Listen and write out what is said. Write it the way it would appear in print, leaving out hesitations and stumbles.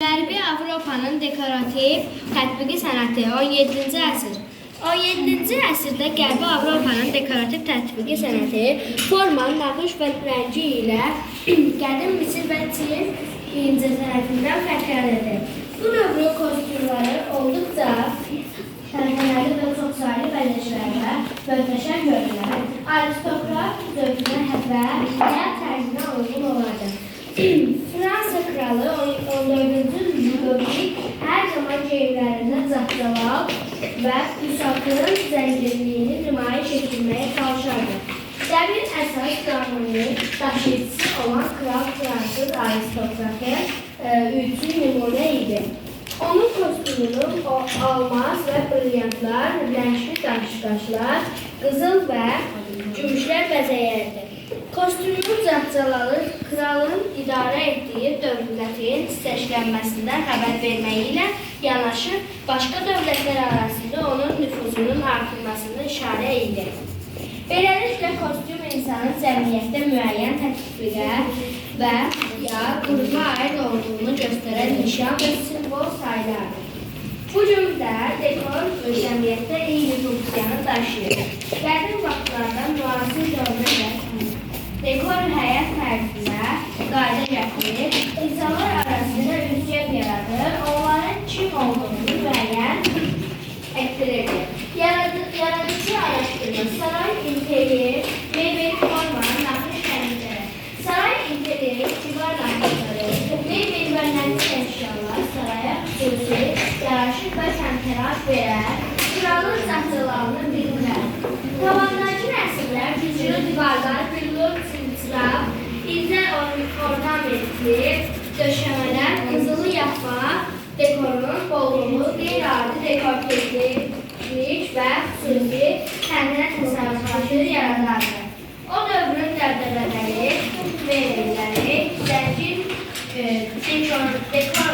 Qərbi Avropanın dekorativ tətbiqi sənəti 17-ci əsr. 17-ci əsrdə Qərbi Avropanın dekorativ tətbiqi sənəti forma, naxış və rəngi ilə qədim Misir və Çin incəsənətindən fərqlənirdi. Bu növün kostyumları olduqca təntənəli və çoxsaylı bələdçilərdə möhtəşəm görünür. Aristokrat zövqünə və həyat tərzinə uyğun olardı. Fransa kralı 14-cü Ludovik hər zaman geyimlərində zaxtalal və müsafirın zənginliyini nümayiş etdirməyə çalışardı. Dəmir əsas qanuni daşıyıcısı olan kral fransız aristokratı üçün nümunə idi. Onun kostümünü almaz və brilyantlar, rəngli daşlar, qızıl və gümüşlər bəzəyərdi. Kostümün zaxtalalı kralın idarə etdiyi dövlətin çiçəklənməsindən xəbər verməyi ilə yanaşı, başqa dövlətlər arasında onun nüfuzunun artırmasına işarə idi. Beləliklə, kostyum insanın cəmiyyətdə müəyyən tətbiqə və ya qrupa aid olduğunu göstərən nişan və simvol sayılardır. Bu cümlə dekor cəmiyyətdə eyni funksiyanı daşıyır. Qədim vaxtlarda müasir dövrdə dekor həyat tərzinə qayda gətirir, insanlar arasında ünsiyyət yaradır, onların kim olduğunu müəyyən etdirirdi. Yaradıcı araşdırma, saray interi, mebel forma, naxış rəngləri. Saray interi, divar naxışları, mebel və nəzir əşyalar saraya xüsusi, yaraşıq və təmtəraj verər, kralın zaxtalarını bilirlər. Tavandakı rəsmlər, güclü divarlar, billur, çimçirab, incə ornamentli döşəmələr, qızılı yapma, dekorun bolluğu, qeyri-adi dekorativlik və xüsusi kəndinə təsərrüfatı yaradardı. O dövrün dəbdəbələri, meyvələri, zəngin dekor